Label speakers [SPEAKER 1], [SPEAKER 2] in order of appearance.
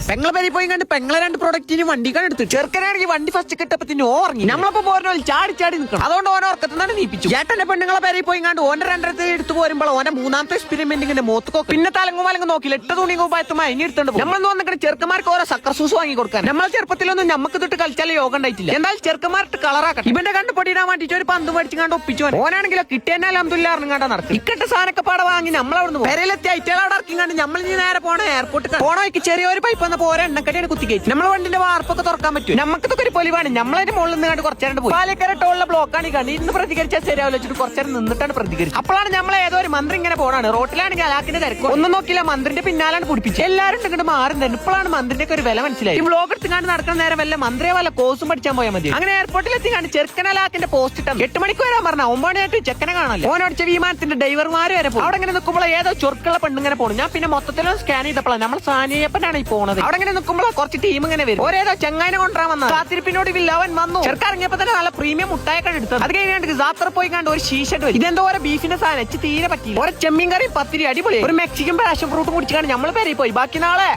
[SPEAKER 1] പെങ്ങളെ പേരി പോയി കണ്ട് പെങ്ങളെ 2 പ്രൊഡക്റ്റിന് വണ്ടിക്കാണ് എടുത്തു. ചെറുക്കനാണെങ്കിൽ വണ്ടി ഫസ്റ്റ് കിട്ടപ്പത്തിന് ഓർങ്ങി. നമ്മളിപ്പോ പോരുന്ന ചാടി ചാടി നിൽക്കണം. അതുകൊണ്ട് ഓരോ ഉറക്കത്തിനാണ് നീപ്പിച്ചു. ചേട്ടന്റെ പെണ്ണുങ്ങളെ പേരി പോയി കണ്ട് ഓന്റെ 2 എടുത്തു പോരുമ്പോൾ ഓന്റെ 3ാമത്തെ എക്സ്പെരിമെന്റിന്റെ മോത്ത് പിന്നെ തലങ്ങും വലങ്ങും നോക്കില്ല 8 തുണി കുപ്പായത്തുമായി ഇനി എടുത്തോണ്ട് നമ്മൾ വന്നിട്ട് ചെറുക്കന്മാർക്ക് ഓരോ സക്കർ സൂസ് വാങ്ങി കൊടുക്കാൻ. നമ്മളെ ചെറുപ്പത്തിലൊന്നും നമുക്ക് തൊട്ട് കളിച്ചാൽ യോഗം ഉണ്ടായിട്ടില്ല. എന്നാൽ ചെറുക്കന്മാർക്ക് കളറാക്കണം. ഇവന്റെ കണ്ട് പൊടിയിടാൻ വേണ്ടിട്ട് ഒരു പന്ത് മേടിച്ചു കണ്ട് ഒപ്പിച്ചു. ഓനാണെങ്കിലോ കിട്ടിയാൽ അൽഹംദുലില്ലാഹ് കണ്ടാ നടക്കും. ഇക്കട്ടെ സാധനൊക്കെ പാടെ വാങ്ങി നമ്മളവിടുന്ന് പെരയിലെത്തി ഐറ്റകളവിടെ ഇറക്കി കണ്ട് നമ്മൾ ഇനി നേരെ പോണ എയർപോർട്ട് പോണോയ്ക്ക് ചെറിയൊരു പൈപ്പ് വന്ന പോരെ എണ്ണക്കടിയാണ് കുത്തിക്കയറ്റി. നമ്മളെ വണ്ടിന്റെ വാർപ്പൊക്കെ തുറക്കാൻ പറ്റും. നമുക്കൊക്കെ ഒരു പൊലിവാണ്. നമ്മളതിന്റെ മുകളിൽ നിന്ന് കണ്ട് കുറച്ചേരം പോയി. പാലക്കര ടോളിലെ ബ്ലോക്കാണ് കണ്ട് ഇന്ന് പ്രതികരിച്ചാൽ ശരിയാവില്ല വെച്ചിട്ട് കുറച്ചേരം നിന്നിട്ടാണ് പ്രതികരിച്ചത്. അപ്പോഴാണ് നമ്മളെ ഏതോ ഒരു മന്ത്രി ഇങ്ങനെ പോണാണ്. റോട്ടിലാണെങ്കിൽ അലാക്കിന്റെ തിരക്കും ഒന്നും നോക്കില്ല. മന്ത്രിന്റെ പിന്നാലാണ് പിടിപ്പിച്ചത്. എല്ലാവരും ഇങ്ങോട്ട് മാറി തന്നെ. ഇപ്പോഴാണ് മന്ത്രിന്റെ ഒക്കെ ഒരു വില മനസ്സിലായി. ഈ ബ്ലോഗ് എടുത്തുകൊണ്ട് നടക്കുന്ന നേരം വല്ല മന്ത്രിയെ വല്ല കോഴ്സും പഠിച്ചാൽ പോയാൽ മതി. അങ്ങനെ എയർപോർട്ടിൽ എത്തിക്കാണ്ട് ചെറുക്കനലാക്കിന്റെ പോസ്റ്റ് ഇട്ടാണ് 8 മണിക്ക് വരാൻ പറഞ്ഞ 9 മണിയായിട്ട് ചെക്കനെ കാണാല്ലോ. ഓനോടിച്ച വിമാനത്തിന്റെ ഡ്രൈവർമാര് വരെ പോകും. അവിടെ ഇങ്ങനെ നിൽക്കുമ്പോൾ ഏതോ ചൊറുക്കുള്ള പെണ്ണിങ്ങനെ പോകണം. ഞാൻ പിന്നെ മൊത്തത്തിലും സ്കാൻ ചെയ്തപ്പോഴാണ് നമ്മൾ സാനിയപ്പനാണ് ഈ പോണത്. അവിടെ ഇങ്ങനെ നിൽക്കുമ്പോൾ കുറച്ച് ടീം ഇങ്ങനെ വരും. ഒരേതോ ചെങ്ങാനെ കൊണ്ടുവരാൻ വന്ന കാത്തിരിപ്പിനോട് അവൻ വന്നു. ചെറുക്കിറങ്ങിയപ്പോ തന്നെ നല്ല പ്രീമിയം മുട്ടായൊക്കെ എടുത്തത്. അത് കഴിഞ്ഞാണ്ട് ജാത്ര പോയി കണ്ട് ഒരു ഷീഷട്ട് വരും. ഇതെന്തോ ഒരു ബീഫിന്റെ സാധനം വെച്ച് തീരെ പറ്റി. ഒരു ചെമ്മീൻ കറി 10 അടിപൊളി. ഒരു മെക്സിക്കൻ പാഷൻ ഫ്രൂട്ട് കുടിച്ചാണ് നമ്മൾ പേരി പോയി. ബാക്കി നാളെ